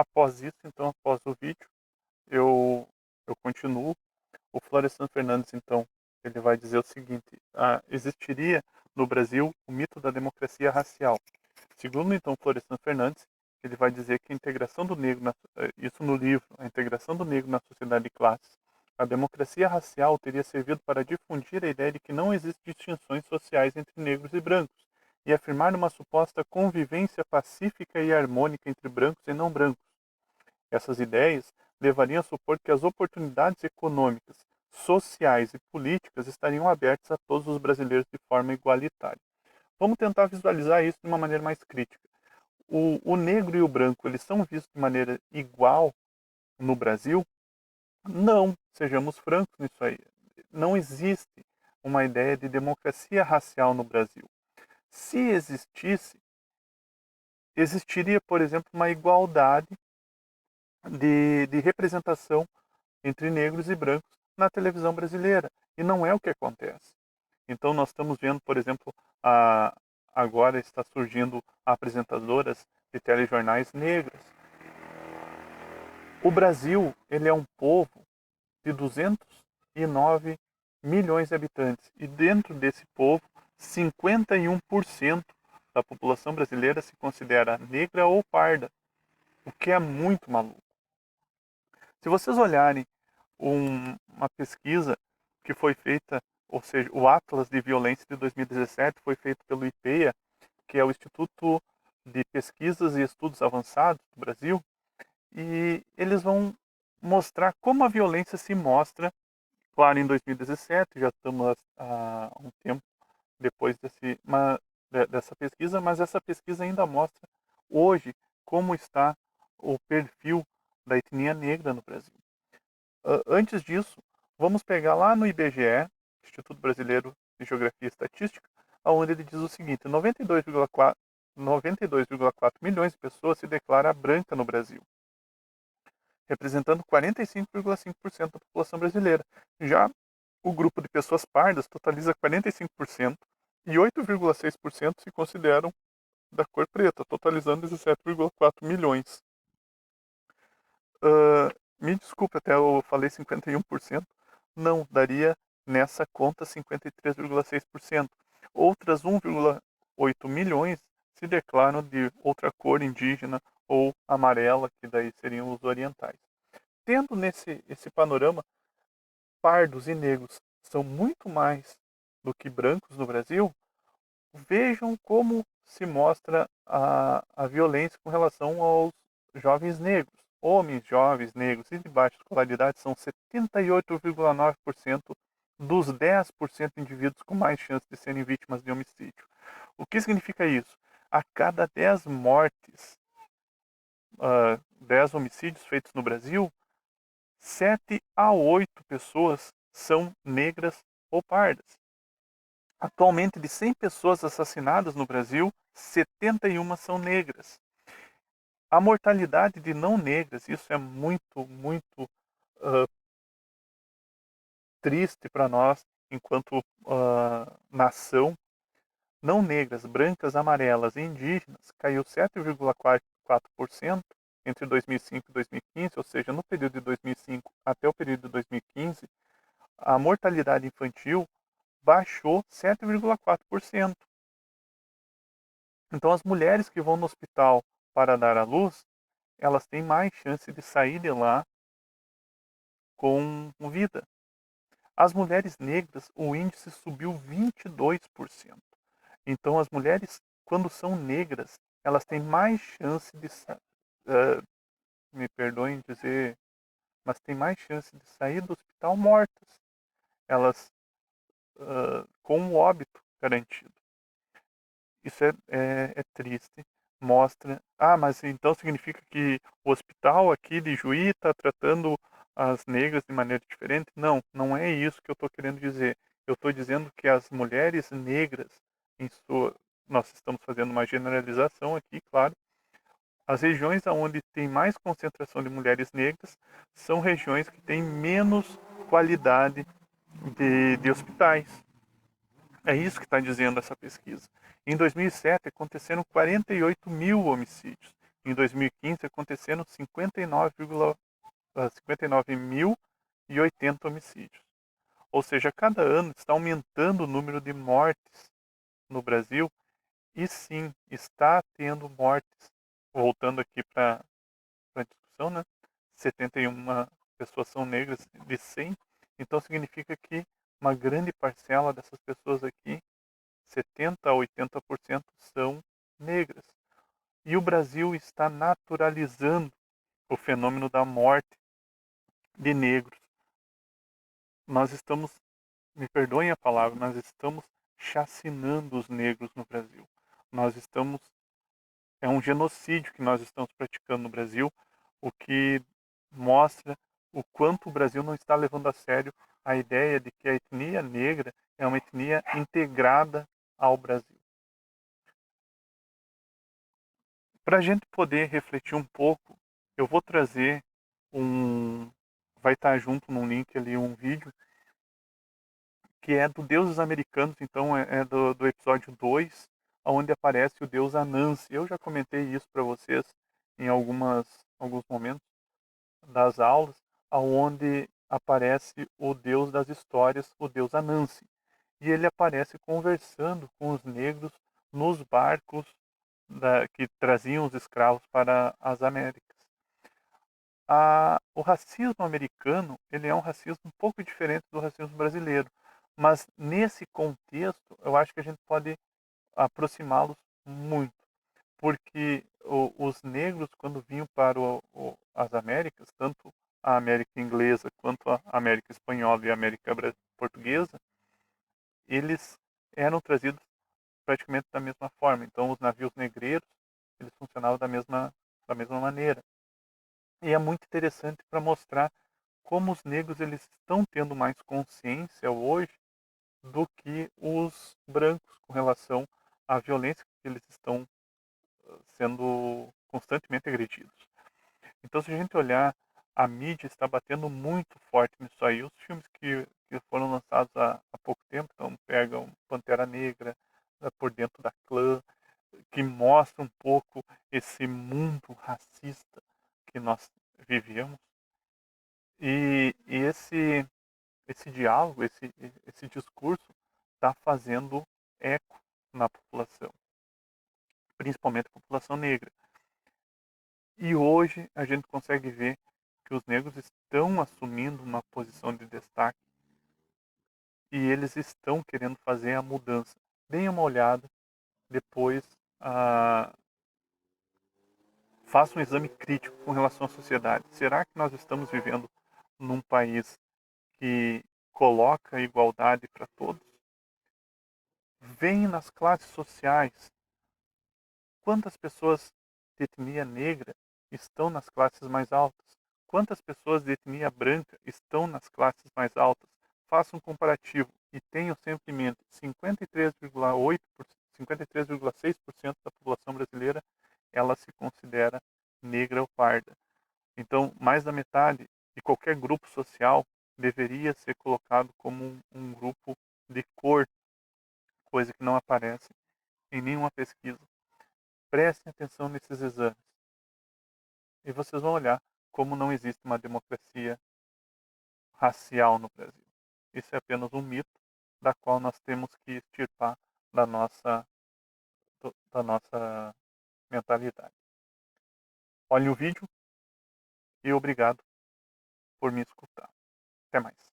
Após isso, então, após o vídeo, eu continuo. O Florestan Fernandes, então, ele vai dizer o seguinte: existiria no Brasil o mito da democracia racial. Segundo, então, Florestan Fernandes, ele vai dizer que a integração do negro, isso no livro, a integração do negro na sociedade de classes, a democracia racial teria servido para difundir a ideia de que não existem distinções sociais entre negros e brancos, e afirmar uma suposta convivência pacífica e harmônica entre brancos e não brancos. Essas ideias levariam a supor que as oportunidades econômicas, sociais e políticas estariam abertas a todos os brasileiros de forma igualitária. Vamos tentar visualizar isso de uma maneira mais crítica. O negro e o branco, eles são vistos de maneira igual no Brasil? Não, sejamos francos nisso aí. Não existe uma ideia de democracia racial no Brasil. Se existisse, existiria, por exemplo, uma igualdade de representação entre negros e brancos na televisão brasileira. E não é o que acontece. Então nós estamos vendo, por exemplo, agora está surgindo apresentadoras de telejornais negras. O Brasil, ele é um povo de 209 milhões de habitantes. E dentro desse povo, 51% da população brasileira se considera negra ou parda, o que é muito maluco. Se vocês olharem uma pesquisa que foi feita, ou seja, o Atlas de Violência de 2017 foi feito pelo IPEA, que é o Instituto de Pesquisas e Estudos Avançados do Brasil, e eles vão mostrar como a violência se mostra, claro, em 2017, já estamos há um tempo depois dessa pesquisa, mas essa pesquisa ainda mostra hoje como está o perfil da etnia negra no Brasil. Antes disso, vamos pegar lá no IBGE, Instituto Brasileiro de Geografia e Estatística, onde ele diz o seguinte: 92,4 milhões de pessoas se declara branca no Brasil, representando 45,5% da população brasileira. Já o grupo de pessoas pardas totaliza 45% e 8,6% se consideram da cor preta, totalizando 17,4 milhões. Me desculpe, até eu falei 51%. Não, daria nessa conta 53,6%. Outras 1,8 milhões se declaram de outra cor indígena ou amarela, que daí seriam os orientais. Tendo esse panorama, pardos e negros são muito mais do que brancos no Brasil. Vejam como se mostra a violência com relação aos jovens negros. Homens jovens negros e de baixa escolaridade são 78,9% dos 10% de indivíduos com mais chance de serem vítimas de homicídio. O que significa isso? A cada 10 mortes, 10 homicídios feitos no Brasil, 7 a 8 pessoas são negras ou pardas. Atualmente, de 100 pessoas assassinadas no Brasil, 71 são negras. A mortalidade de não negras, isso é muito, muito triste para nós, enquanto nação. Não negras, brancas, amarelas e indígenas caiu 7,4% entre 2005 e 2015, ou seja, no período de 2005 até o período de 2015, a mortalidade infantil baixou 7,4%. Então, as mulheres que vão no hospital para dar à luz, elas têm mais chance de sair de lá com vida. As mulheres negras, o índice subiu 22%. Então, as mulheres, quando são negras, elas têm mais chance de, me perdoem dizer, mas têm mais chance de sair do hospital mortas. Elas, com o óbito garantido. Isso é triste. Mostra. Mas então significa que o hospital aqui de Juí está tratando as negras de maneira diferente? Não, não é isso que eu estou querendo dizer. Eu estou dizendo que as mulheres negras, nós estamos fazendo uma generalização aqui, claro. As regiões onde tem mais concentração de mulheres negras são regiões que têm menos qualidade de hospitais. É isso que está dizendo essa pesquisa. Em 2007, aconteceram 48 mil homicídios. Em 2015 aconteceram 59.080 homicídios. Ou seja, cada ano está aumentando o número de mortes no Brasil e sim, está tendo mortes. Voltando aqui para a discussão, né? 71 pessoas são negras de 100, então significa que uma grande parcela dessas pessoas aqui, 70 a 80%, são negras. E o Brasil está naturalizando o fenômeno da morte de negros. Nós estamos, me perdoem a palavra, nós estamos chacinando os negros no Brasil. Nós estamos, é um genocídio que nós estamos praticando no Brasil, o que mostra o quanto o Brasil não está levando a sério a ideia de que a etnia negra é uma etnia integrada ao Brasil. Para a gente poder refletir um pouco, eu vou trazer vai estar junto num link ali um vídeo que é do Deuses Americanos, então é do episódio 2, onde aparece o deus Anansi. Eu já comentei isso para vocês em alguns momentos das aulas, aonde aparece o deus das histórias, o deus Anansi. E ele aparece conversando com os negros nos barcos que traziam os escravos para as Américas. O racismo americano ele é um racismo um pouco diferente do racismo brasileiro, mas nesse contexto eu acho que a gente pode aproximá-los muito, porque os negros quando vinham para as Américas, tanto a América inglesa quanto a América espanhola e a América portuguesa, eles eram trazidos praticamente da mesma forma. Então os navios negreiros eles funcionavam da mesma maneira. E é muito interessante para mostrar como os negros eles estão tendo mais consciência hoje do que os brancos com relação à violência que eles estão sendo constantemente agredidos. Então, se a gente olhar, a mídia está batendo muito forte nisso aí. Os filmes que foram lançados há pouco tempo, então pegam Pantera Negra, Por Dentro da Clã, que mostra um pouco esse mundo racista que nós vivíamos. E esse diálogo, esse discurso está fazendo eco na população, principalmente a população negra. E hoje a gente consegue ver que os negros estão assumindo uma posição de destaque e eles estão querendo fazer a mudança. Deem uma olhada, depois faça um exame crítico com relação à sociedade. Será que nós estamos vivendo num país que coloca a igualdade para todos? Vem nas classes sociais. Quantas pessoas de etnia negra estão nas classes mais altas? Quantas pessoas de etnia branca estão nas classes mais altas? Faça um comparativo e tenham sempre em mente, 53,6% da população brasileira ela se considera negra ou parda. Então, mais da metade de qualquer grupo social deveria ser colocado como um grupo de cor, coisa que não aparece em nenhuma pesquisa. Prestem atenção nesses exames e vocês vão olhar como não existe uma democracia racial no Brasil. Isso é apenas um mito da qual nós temos que extirpar da nossa mentalidade. Olhem o vídeo e obrigado por me escutar. Até mais.